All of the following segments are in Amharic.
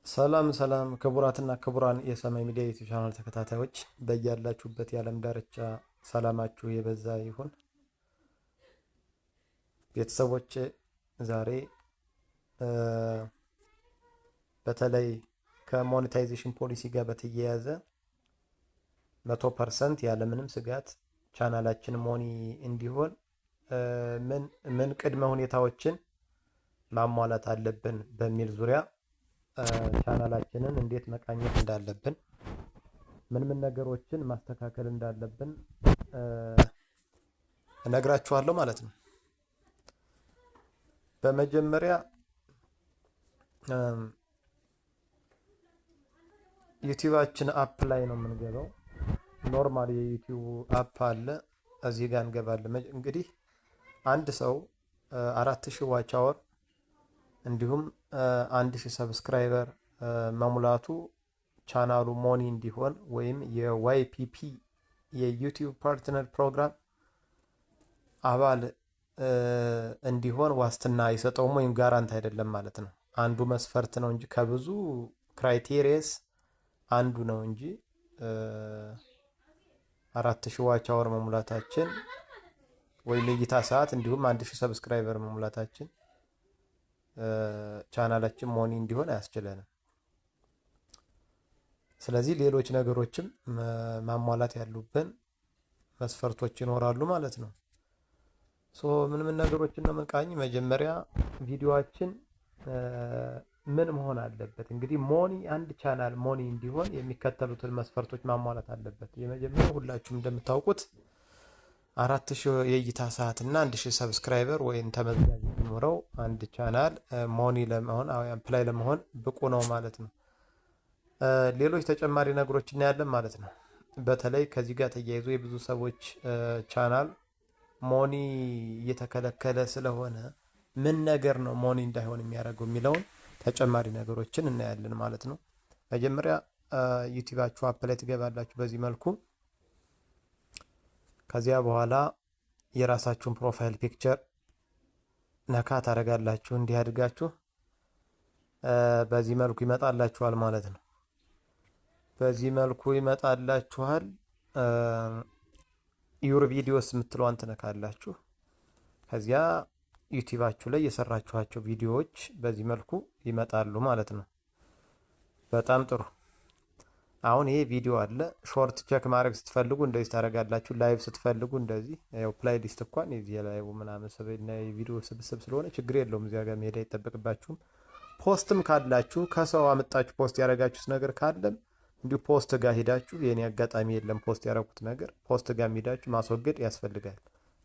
ሰላም ሰላም ክቡራትና ክቡራን የሰማይ ሚዲያ ዩቲዩብ ቻናል ተከታታዮች በያላችሁበት የዓለም ዳርቻ ሰላማችሁ የበዛ ይሁን። ቤተሰቦች ዛሬ በተለይ ከሞኔታይዜሽን ፖሊሲ ጋር በተያያዘ 100% ያለምንም ስጋት ቻናላችን ሞኒ እንዲሆን ምን ቅድመ ሁኔታዎችን ማሟላት አለብን በሚል ዙሪያ ቻናላችንን እንዴት መቃኘት እንዳለብን ምን ነገሮችን ማስተካከል እንዳለብን እነግራችኋለሁ ማለት ነው። በመጀመሪያ ዩቲዩባችን አፕ ላይ ነው የምንገባው። ኖርማል የዩቲዩብ አፕ አለ፣ እዚህ ጋር እንገባለን። እንግዲህ አንድ ሰው 4000 ዋች አወር እንዲሁም 1000 ሰብስክራይበር መሙላቱ ቻናሉ ሞኒ እንዲሆን ወይም የዋይፒፒ የዩቲዩብ ፓርትነር ፕሮግራም አባል እንዲሆን ዋስትና አይሰጠውም ወይም ጋራንት አይደለም ማለት ነው። አንዱ መስፈርት ነው እንጂ ከብዙ ክራይቴሪያስ አንዱ ነው እንጂ 4000 ዋች አወር መሙላታችን ወይም የእይታ ሰዓት እንዲሁም 1000 ሰብስክራይበር መሙላታችን ቻናላችን ሞኒ እንዲሆን አያስችለንም። ስለዚህ ሌሎች ነገሮችም ማሟላት ያሉብን መስፈርቶች ይኖራሉ ማለት ነው። ምን ነገሮችን ነው መቃኝ? መጀመሪያ ቪዲዮአችን ምን መሆን አለበት? እንግዲህ ሞኒ አንድ ቻናል ሞኒ እንዲሆን የሚከተሉትን መስፈርቶች ማሟላት አለበት። የመጀመሪያው ሁላችሁም እንደምታውቁት 4000 የእይታ ሰዓት እና 1000 ሰብስክራይበር ወይም ተመዝጋቢ ቢኖረው አንድ ቻናል ሞኒ ለመሆን አፕላይ ለመሆን ብቁ ነው ማለት ነው። ሌሎች ተጨማሪ ነገሮች እናያለን ማለት ነው። በተለይ ከዚህ ጋር ተያይዞ የብዙ ሰዎች ቻናል ሞኒ እየተከለከለ ስለሆነ ምን ነገር ነው ሞኒ እንዳይሆን የሚያደርገው የሚለውን ተጨማሪ ነገሮችን እናያለን ማለት ነው። መጀመሪያ ዩቲዩባችሁ አፕ ላይ ትገባላችሁ በዚህ መልኩ። ከዚያ በኋላ የራሳችሁን ፕሮፋይል ፒክቸር ነካ ታደርጋላችሁ። እንዲህ አድርጋችሁ በዚህ መልኩ ይመጣላችኋል ማለት ነው። በዚህ መልኩ ይመጣላችኋል። ዩር ቪዲዮስ የምትለዋን ትነካላችሁ። ከዚያ ዩቲዩባችሁ ላይ የሰራችኋቸው ቪዲዮዎች በዚህ መልኩ ይመጣሉ ማለት ነው። በጣም ጥሩ። አሁን ይሄ ቪዲዮ አለ። ሾርት ቼክ ማድረግ ስትፈልጉ እንደዚህ ታደርጋላችሁ። ላይቭ ስትፈልጉ እንደዚህ ያው ፕሌይሊስት እንኳን የዚህ ላይቭ ምናምን ሰበና የቪዲዮ ስብስብ ስለሆነ ችግር የለውም። እዚያ ጋር መሄድ አይጠበቅባችሁም። ፖስትም ካላችሁ ከሰው አመጣችሁ ፖስት ያደረጋችሁት ነገር ካለም እንዲሁ ፖስት ጋር ሄዳችሁ የኔ አጋጣሚ የለም ፖስት ያደረኩት ነገር ፖስት ጋር ሄዳችሁ ማስወገድ ያስፈልጋል።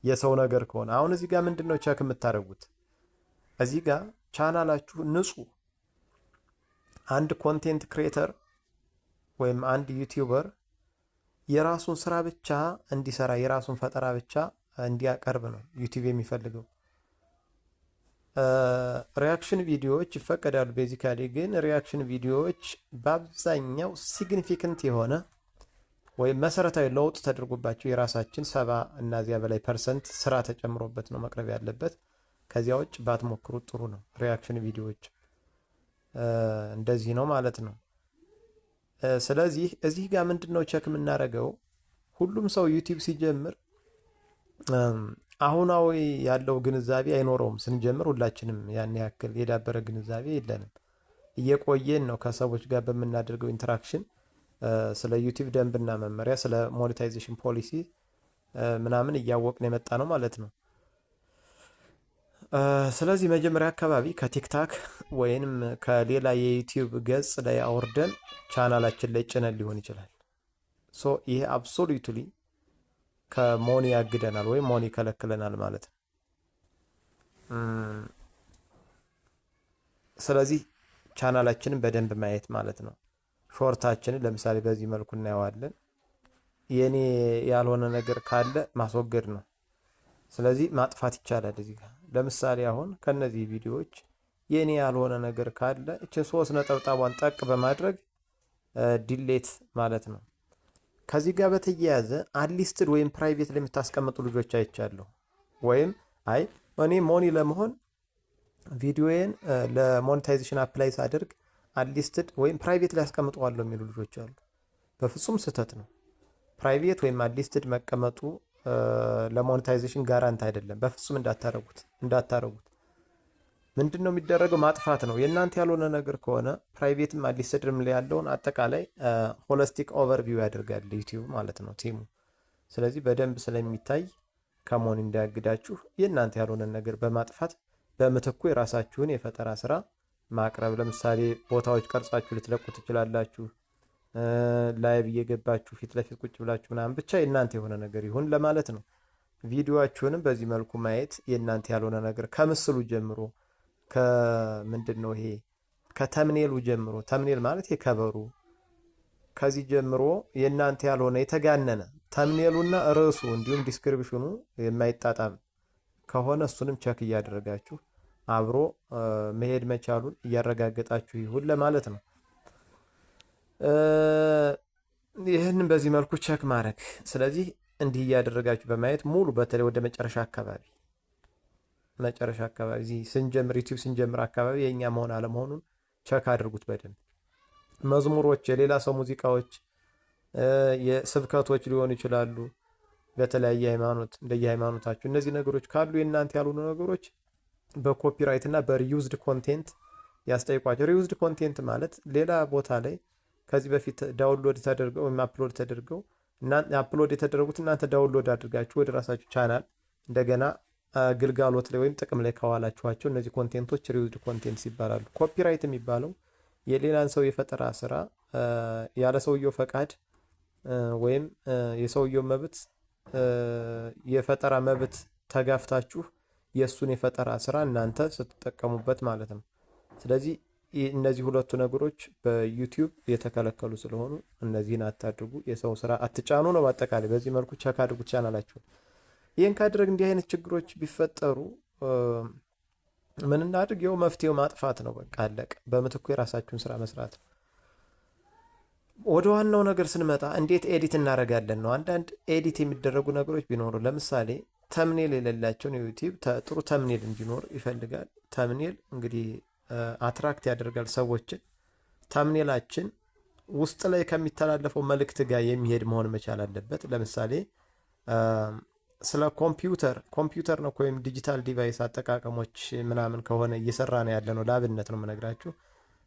የሰው ነገር ከሆነ አሁን እዚህ ጋር ምንድነው ቼክ የምታደርጉት? እዚህ ጋር ቻናላችሁ ንጹህ አንድ ኮንቴንት ክሬተር ወይም አንድ ዩቲዩበር የራሱን ስራ ብቻ እንዲሰራ የራሱን ፈጠራ ብቻ እንዲያቀርብ ነው ዩቲዩብ የሚፈልገው። ሪያክሽን ቪዲዮዎች ይፈቀዳሉ ቤዚካሊ፣ ግን ሪያክሽን ቪዲዮዎች በአብዛኛው ሲግኒፊካንት የሆነ ወይም መሰረታዊ ለውጥ ተደርጎባቸው የራሳችን 70 እና ዚያ በላይ ፐርሰንት ስራ ተጨምሮበት ነው መቅረብ ያለበት። ከዚያ ውጭ ባትሞክሩት ጥሩ ነው። ሪያክሽን ቪዲዮዎች እንደዚህ ነው ማለት ነው። ስለዚህ እዚህ ጋር ምንድነው ቼክ የምናደርገው? ሁሉም ሰው ዩቲዩብ ሲጀምር አሁናዊ ያለው ግንዛቤ አይኖረውም። ስንጀምር ሁላችንም ያን ያክል የዳበረ ግንዛቤ የለንም። እየቆየን ነው ከሰዎች ጋር በምናደርገው ኢንተራክሽን ስለ ዩቲዩብ ደንብና መመሪያ ስለ ሞኔታይዜሽን ፖሊሲ ምናምን እያወቅን የመጣ ነው ማለት ነው። ስለዚህ መጀመሪያ አካባቢ ከቲክታክ ወይንም ከሌላ የዩቲዩብ ገጽ ላይ አውርደን ቻናላችን ላይ ጭነን ሊሆን ይችላል። ይሄ አብሶሉትሊ ከሞኒ ያግደናል ወይም ሞኒ ከለክለናል ማለት ነው። ስለዚህ ቻናላችንን በደንብ ማየት ማለት ነው። ሾርታችንን ለምሳሌ በዚህ መልኩ እናየዋለን። የኔ ያልሆነ ነገር ካለ ማስወገድ ነው። ስለዚህ ማጥፋት ይቻላል። እዚህ ጋር ለምሳሌ አሁን ከነዚህ ቪዲዮዎች የኔ ያልሆነ ነገር ካለ እቺን 3 ነጠብጣቧን ጠቅ በማድረግ ዲሌት ማለት ነው። ከዚህ ጋር በተያያዘ አንሊስትድ ወይም ፕራይቬት ላይ የምታስቀምጡ ልጆች አይቻለሁ። ወይም አይ እኔ ሞኒ ለመሆን ቪዲዮዬን ለሞኔታይዜሽን አፕላይ ሳደርግ አንሊስትድ ወይም ፕራይቬት ላይ አስቀምጠዋለሁ የሚሉ ልጆች አሉ። በፍጹም ስህተት ነው። ፕራይቬት ወይም አንሊስትድ መቀመጡ ለሞኔታይዜሽን ጋራንት አይደለም። በፍጹም እንዳታረጉት። ምንድን ነው የሚደረገው? ማጥፋት ነው። የእናንተ ያልሆነ ነገር ከሆነ ፕራይቬትም አንሊስትድም ላይ ያለውን አጠቃላይ ሆለስቲክ ኦቨርቪው ያደርጋል ዩቲዩብ ማለት ነው ቲሙ። ስለዚህ በደንብ ስለሚታይ ከመሆን እንዳያግዳችሁ የእናንተ ያልሆነ ነገር በማጥፋት በምትኩ የራሳችሁን የፈጠራ ስራ ማቅረብ። ለምሳሌ ቦታዎች ቀርጻችሁ ልትለቁ ትችላላችሁ። ላይቭ እየገባችሁ ፊት ለፊት ቁጭ ብላችሁ ምናምን ብቻ የእናንተ የሆነ ነገር ይሁን ለማለት ነው። ቪዲዮአችሁንም በዚህ መልኩ ማየት የእናንተ ያልሆነ ነገር ከምስሉ ጀምሮ ከምንድን ነው ይሄ ከተምኔሉ ጀምሮ፣ ተምኔል ማለት የከበሩ ከዚህ ጀምሮ የእናንተ ያልሆነ የተጋነነ ተምኔሉና ርዕሱ እንዲሁም ዲስክሪፕሽኑ የማይጣጣም ከሆነ እሱንም ቸክ እያደረጋችሁ አብሮ መሄድ መቻሉን እያረጋገጣችሁ ይሁን ለማለት ነው። ይህንን በዚህ መልኩ ቸክ ማድረግ። ስለዚህ እንዲህ እያደረጋችሁ በማየት ሙሉ በተለይ ወደ መጨረሻ አካባቢ እዚህ ስንጀምር ዩቲዩብ ስንጀምር አካባቢ የእኛ መሆን አለመሆኑን ቸክ አድርጉት በደንብ። መዝሙሮች፣ የሌላ ሰው ሙዚቃዎች፣ የስብከቶች ሊሆኑ ይችላሉ በተለያየ ሃይማኖት እንደየሃይማኖታችሁ። እነዚህ ነገሮች ካሉ የእናንተ ያልሆኑ ነገሮች በኮፒራይት እና በሪዩዝድ ኮንቴንት ያስጠይቋቸው። ሪዩዝድ ኮንቴንት ማለት ሌላ ቦታ ላይ ከዚህ በፊት ዳውንሎድ ተደርገው ወይም አፕሎድ ተደርገው አፕሎድ የተደረጉት እናንተ ዳውንሎድ አድርጋችሁ ወደ ራሳችሁ ቻናል እንደገና ግልጋሎት ላይ ወይም ጥቅም ላይ ካዋላችኋቸው እነዚህ ኮንቴንቶች ሪዩዝድ ኮንቴንትስ ይባላሉ። ኮፒራይት የሚባለው የሌላን ሰው የፈጠራ ስራ ያለ ሰውየው ፈቃድ ወይም የሰውየው መብት የፈጠራ መብት ተጋፍታችሁ የእሱን የፈጠራ ስራ እናንተ ስትጠቀሙበት ማለት ነው። ስለዚህ እነዚህ ሁለቱ ነገሮች በዩቲዩብ የተከለከሉ ስለሆኑ እነዚህን አታድርጉ፣ የሰው ስራ አትጫኑ ነው። በአጠቃላይ በዚህ መልኩ ቸክ አድርጉት ቻናላችሁን። ይህን ካደረግ እንዲህ አይነት ችግሮች ቢፈጠሩ ምን እናድርግ? ይኸው መፍትሄው ማጥፋት ነው። በቃ አለቀ። በምትኩ የራሳችሁን ስራ መስራት ነው። ወደ ዋናው ነገር ስንመጣ እንዴት ኤዲት እናደርጋለን ነው። አንዳንድ ኤዲት የሚደረጉ ነገሮች ቢኖሩ ለምሳሌ ተምኔል የሌላቸውን ዩቲዩብ ጥሩ ተምኔል እንዲኖር ይፈልጋል። ተምኔል እንግዲህ አትራክት ያደርጋል ሰዎችን። ተምኔላችን ውስጥ ላይ ከሚተላለፈው መልእክት ጋር የሚሄድ መሆን መቻል አለበት። ለምሳሌ ስለ ኮምፒውተር ነው ወይም ዲጂታል ዲቫይስ አጠቃቀሞች ምናምን ከሆነ እየሰራ ነው ያለ ነው። ለአብነት ነው የምነግራችሁ።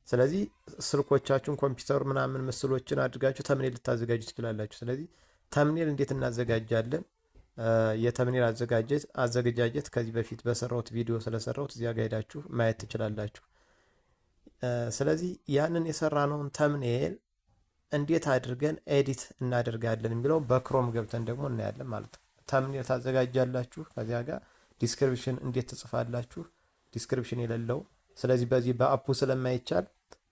ስለዚህ ስልኮቻችሁን ኮምፒውተር ምናምን ምስሎችን አድርጋችሁ ተምኔል ልታዘጋጁ ትችላላችሁ። ስለዚህ ተምኔል እንዴት እናዘጋጃለን? የተምኔል አዘገጃጀት ከዚህ በፊት በሰራሁት ቪዲዮ ስለሰራሁት እዚያ ጋር ሄዳችሁ ማየት ትችላላችሁ። ስለዚህ ያንን የሰራነውን ተምኔል እንዴት አድርገን ኤዲት እናደርጋለን የሚለው በክሮም ገብተን ደግሞ እናያለን ማለት ነው። ተምኔል ታዘጋጃላችሁ። ከዚያ ጋር ዲስክሪፕሽን እንዴት ትጽፋላችሁ? ዲስክሪፕሽን የሌለው ስለዚህ በዚህ በአፑ ስለማይቻል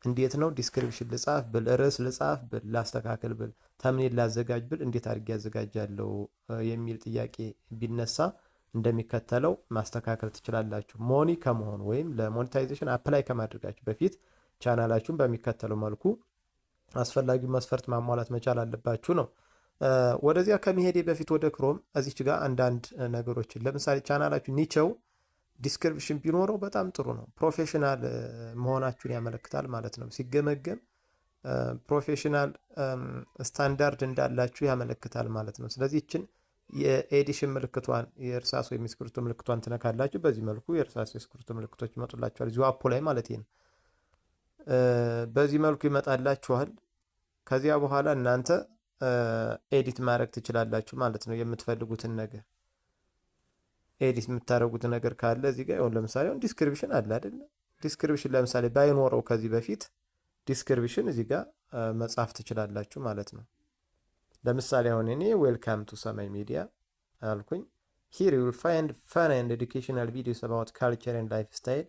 እንዴት ነው ዲስክሪፕሽን ልጻፍ ብል፣ ርዕስ ልጻፍ ብል፣ ላስተካክል ብል፣ ተምኔል ላዘጋጅ ብል እንዴት አድርጌ ያዘጋጃለሁ የሚል ጥያቄ ቢነሳ እንደሚከተለው ማስተካከል ትችላላችሁ። ሞኒ ከመሆኑ ወይም ለሞኔታይዜሽን አፕላይ ከማድረጋችሁ በፊት ቻናላችሁን በሚከተለው መልኩ አስፈላጊው መስፈርት ማሟላት መቻል አለባችሁ ነው። ወደዚያ ከመሄዴ በፊት ወደ ክሮም እዚች ጋር አንዳንድ ነገሮችን ለምሳሌ ቻናላችሁ ኒቸው ዲስክሪፕሽን ቢኖረው በጣም ጥሩ ነው። ፕሮፌሽናል መሆናችሁን ያመለክታል ማለት ነው። ሲገመገም ፕሮፌሽናል ስታንዳርድ እንዳላችሁ ያመለክታል ማለት ነው። ስለዚህ ይችን የኤዲሽን ምልክቷን የእርሳስ ወይም የስክሪፕቶ ምልክቷን ትነካላችሁ። በዚህ መልኩ የእርሳስ የስክሪፕቶ ምልክቶች ይመጡላችኋል። እዚሁ አፑ ላይ ማለት ነው። በዚህ መልኩ ይመጣላችኋል። ከዚያ በኋላ እናንተ ኤዲት ማድረግ ትችላላችሁ ማለት ነው። የምትፈልጉትን ነገር ኤዲት የምታደርጉት ነገር ካለ እዚህ ጋር ይሁን። ለምሳሌ አሁን ዲስክሪፕሽን አለ አይደል? ዲስክሪፕሽን ለምሳሌ ባይኖረው ከዚህ በፊት ዲስክሪፕሽን እዚህ ጋር መጻፍ ትችላላችሁ ማለት ነው። ለምሳሌ አሁን እኔ ዌልካም ቱ ሰማይ ሚዲያ አልኩኝ። ሂር ዩ ዊል ፋይንድ ፈን ኤንድ ኤዱኬሽናል ቪዲዮስ አባውት ካልቸር ኤንድ ላይፍ ስታይል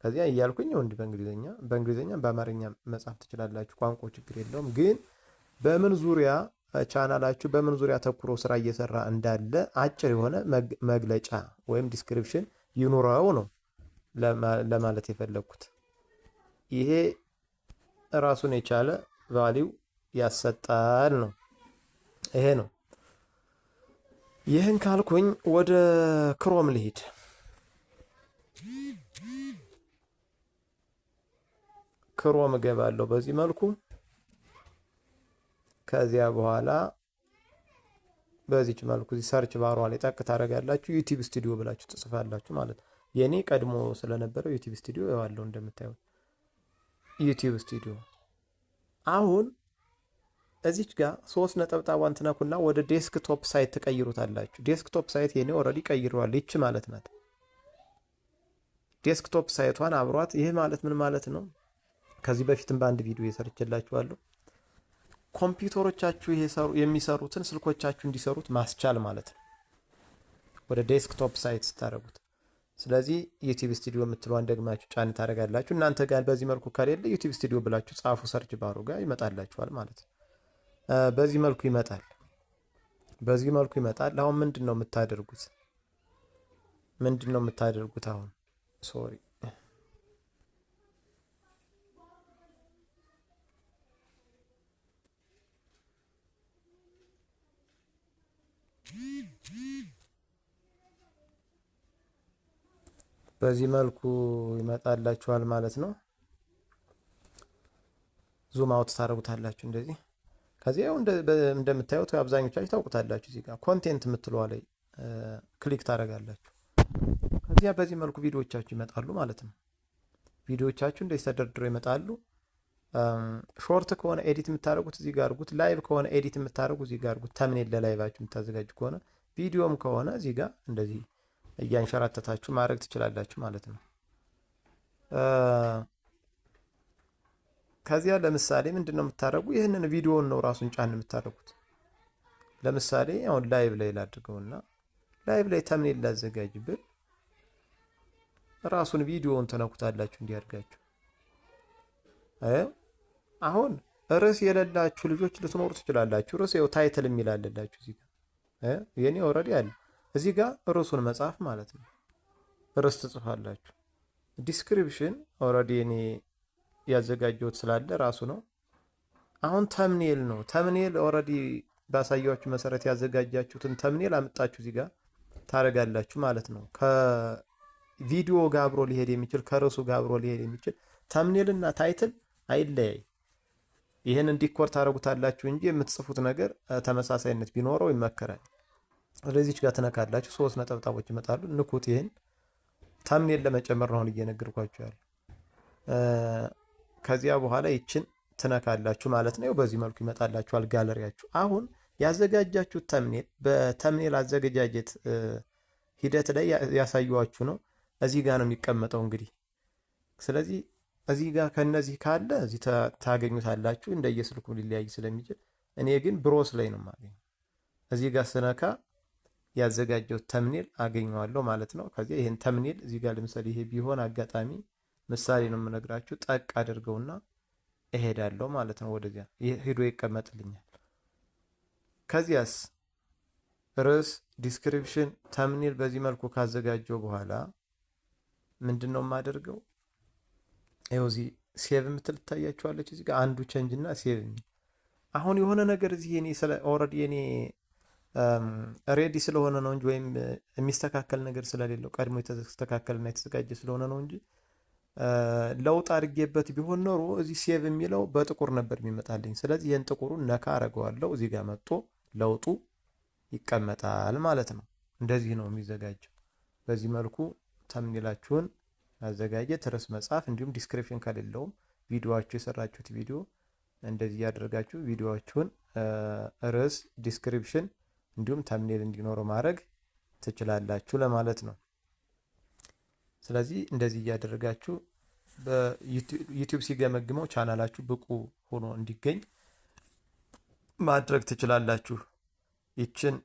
ከዚያ እያልኩኝ ወንድ በእንግሊዝኛ በአማርኛ መጻፍ ትችላላችሁ። ቋንቋ ችግር የለውም። ግን በምን ዙሪያ ቻናላችሁ በምን ዙሪያ ተኩሮ ስራ እየሰራ እንዳለ አጭር የሆነ መግለጫ ወይም ዲስክሪፕሽን ይኑረው ነው ለማለት የፈለግኩት። ይሄ ራሱን የቻለ ቫሊው ያሰጣል ነው። ይሄ ነው። ይህን ካልኩኝ ወደ ክሮም ልሂድ። ክሮም እገባለሁ በዚህ መልኩ። ከዚያ በኋላ በዚች መልኩ ሰርች ባሯ ላይ ጠቅ ታደርጋላችሁ። ዩቲዩብ ስቱዲዮ ብላችሁ ትጽፋላችሁ ማለት ነው። የኔ ቀድሞ ስለነበረው ዩቲዩብ ስቱዲዮ ያለው እንደምታዩት ዩቲዩብ ስቱዲዮ። አሁን እዚች ጋር 3 ነጠብጣቧን ትነኩና ወደ ዴስክቶፕ ሳይት ትቀይሩታላችሁ። ዴስክቶፕ ሳይት የኔ ኦልሬዲ ቀይሯል። ይች ማለት ናት ዴስክቶፕ ሳይቷን አብሯት። ይህ ማለት ምን ማለት ነው? ከዚህ በፊትም በአንድ ቪዲዮ የሰርችላችኋለሁ። ኮምፒውተሮቻችሁ የሚሰሩትን ስልኮቻችሁ እንዲሰሩት ማስቻል ማለት ነው፣ ወደ ዴስክቶፕ ሳይት ስታደርጉት። ስለዚህ ዩቲዩብ ስቱዲዮ የምትለዋን ደግማችሁ ጫን ታደርጋላችሁ። እናንተ ጋር በዚህ መልኩ ከሌለ ዩቲዩብ ስቱዲዮ ብላችሁ ጻፉ፣ ሰርች ባሩ ጋር ይመጣላችኋል ማለት ነው። በዚህ መልኩ ይመጣል። በዚህ መልኩ ይመጣል። አሁን ምንድን ነው የምታደርጉት? አሁን ሶሪ በዚህ መልኩ ይመጣላችኋል ማለት ነው። ዙም አውት ታደርጉታላችሁ እንደዚህ። ከዚያው እንደምታዩት አብዛኞቻችሁ ታውቁታላችሁ። እዚህ ጋር ኮንቴንት የምትለዋ ላይ ክሊክ ታደርጋላችሁ። ከዚያ በዚህ መልኩ ቪዲዮዎቻችሁ ይመጣሉ ማለት ነው። ቪዲዮዎቻችሁ እንደዚህ ተደርድረው ይመጣሉ። ሾርት ከሆነ ኤዲት የምታደርጉት እዚህ ጋር አድርጉት። ላይቭ ከሆነ ኤዲት የምታደርጉት እዚህ ጋር አድርጉት። ተምኔል ለላይቫችሁ የምታዘጋጁ ከሆነ ቪዲዮም ከሆነ እዚህ ጋር እንደዚህ እያንሸራተታችሁ ማድረግ ትችላላችሁ ማለት ነው። ከዚያ ለምሳሌ ምንድን ነው የምታደርጉ? ይህንን ቪዲዮውን ነው ራሱን ጫን የምታደርጉት። ለምሳሌ አሁን ላይቭ ላይ ላድርገውና ላይቭ ላይ ተምኔል ላዘጋጅ ብል ራሱን ቪዲዮውን ተነኩታላችሁ እንዲያርጋችሁ። አሁን ርዕስ የሌላችሁ ልጆች ልትኖሩ ትችላላችሁ። ርዕስ ይኸው ታይትል የሚላለላችሁ እዚህ ጋር የኔ ኦልሬዲ አለ። እዚህ ጋር ርዕሱን መጻፍ ማለት ነው። ርዕስ ትጽፋላችሁ። ዲስክሪፕሽን ኦልሬዲ እኔ ያዘጋጀሁት ስላለ ራሱ ነው። አሁን ተምኔል ነው። ተምኔል ኦልሬዲ ባሳያችሁ መሰረት ያዘጋጃችሁትን ተምኔል አምጣችሁ እዚህ ጋር ታረጋላችሁ ማለት ነው። ከቪዲዮ ጋር አብሮ ሊሄድ የሚችል ከርዕሱ ጋር አብሮ ሊሄድ የሚችል ተምኔል እና ታይትል አይለያይ። ይህንን ዲኮር ታረጉታላችሁ እንጂ የምትጽፉት ነገር ተመሳሳይነት ቢኖረው ይመከራል። ስለዚህ ጋር ትነካላችሁ። 3 ነጠብጣቦች ይመጣሉ። ንኩት። ይህን ተምኔል ለመጨመር ነው እየነገርኳችሁ ያለው። ከዚያ በኋላ ይችን ትነካላችሁ ማለት ነው። በዚህ መልኩ ይመጣላችኋል ጋለሪያችሁ። አሁን ያዘጋጃችሁት ተምኔል በተምኔል አዘገጃጀት ሂደት ላይ ያሳዩዋችሁ ነው። እዚህ ጋር ነው የሚቀመጠው እንግዲህ። ስለዚህ እዚህ ጋር ከነዚህ ካለ እዚህ ታገኙታላችሁ። እንደየስልኩ ሊለያይ ስለሚችል እኔ ግን ብሮስ ላይ ነው የማገኘው። እዚህ ጋር ስነካ ያዘጋጀው ተምኔል አገኘዋለሁ ማለት ነው። ከዚያ ይሄን ተምኔል እዚህ ጋር ለምሳሌ ይሄ ቢሆን አጋጣሚ ምሳሌ ነው የምነግራችሁ። ጠቅ አድርገውና እሄዳለሁ ማለት ነው። ወደዚያ ሄዶ ይቀመጥልኛል። ከዚያስ ርዕስ፣ ዲስክሪፕሽን፣ ተምኔል በዚህ መልኩ ካዘጋጀው በኋላ ምንድነው የማደርገው? ይኸው እዚህ ሴቭ የምትል ትታያችኋለች። እዚህ ጋር አንዱ ቼንጅ እና ሴቭ የሚል አሁን የሆነ ነገር እዚህ እኔ ኦልሬዲ እኔ ሬዲ ስለሆነ ነው እንጂ ወይም የሚስተካከል ነገር ስለሌለው ቀድሞ የተስተካከለና የተዘጋጀ ስለሆነ ነው እንጂ ለውጥ አድርጌበት ቢሆን ኖሮ እዚህ ሴቭ የሚለው በጥቁር ነበር የሚመጣልኝ። ስለዚህ ይህን ጥቁሩን ነካ አረገዋለሁ። እዚህ ጋር መጥቶ ለውጡ ይቀመጣል ማለት ነው። እንደዚህ ነው የሚዘጋጀው። በዚህ መልኩ ተምኔላችሁን ማዘጋጀት፣ ርዕስ መጻፍ፣ እንዲሁም ዲስክሪፕሽን ከሌለውም ቪዲዮአችሁ የሰራችሁት ቪዲዮ እንደዚህ ያደርጋችሁ ቪዲዮአችሁን ርዕስ፣ ዲስክሪፕሽን እንዲሁም ተምኔል እንዲኖረው ማድረግ ትችላላችሁ ለማለት ነው። ስለዚህ እንደዚህ እያደረጋችሁ በዩቲዩብ ሲገመግመው ቻናላችሁ ብቁ ሆኖ እንዲገኝ ማድረግ ትችላላችሁ። ይችን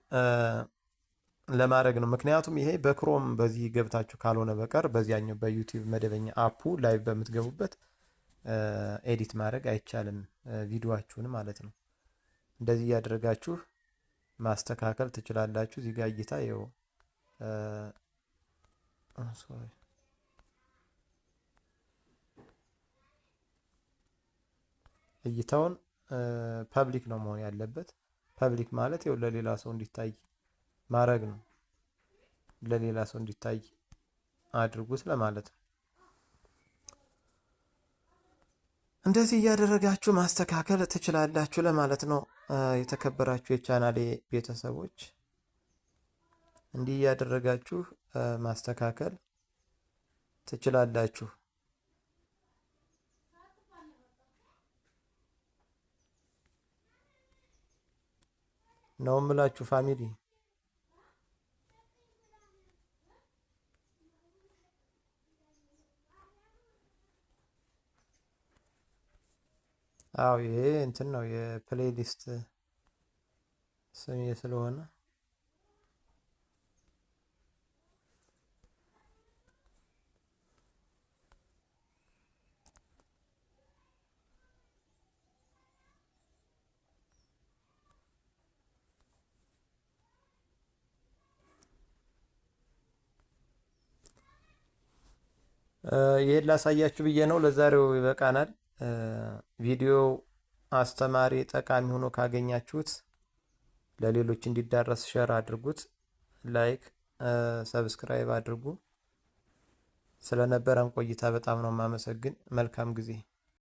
ለማድረግ ነው። ምክንያቱም ይሄ በክሮም በዚህ ገብታችሁ ካልሆነ በቀር በዚያኛው በዩቲዩብ መደበኛ አፑ ላይቭ በምትገቡበት ኤዲት ማድረግ አይቻልም፣ ቪዲዮአችሁን ማለት ነው። እንደዚህ እያደረጋችሁ ማስተካከል ትችላላችሁ። እዚህ ጋር እይታ ይኸው እይታውን ፐብሊክ ነው መሆን ያለበት። ፐብሊክ ማለት ይኸው ለሌላ ሰው እንዲታይ ማድረግ ነው። ለሌላ ሰው እንዲታይ አድርጉት ለማለት ነው። እንደዚህ እያደረጋችሁ ማስተካከል ትችላላችሁ ለማለት ነው። የተከበራችሁ የቻናሌ ቤተሰቦች እንዲህ እያደረጋችሁ ማስተካከል ትችላላችሁ ነው የምላችሁ ፋሚሊ። አዎ ይሄ እንትን ነው የፕሌሊስት ስም ስለሆነ ይሄን ላሳያችሁ ብዬ ነው። ለዛሬው ይበቃናል። ቪዲዮ አስተማሪ ጠቃሚ ሆኖ ካገኛችሁት ለሌሎች እንዲዳረስ ሼር አድርጉት፣ ላይክ ሰብስክራይብ አድርጉ። ስለነበረን ቆይታ በጣም ነው የማመሰግን። መልካም ጊዜ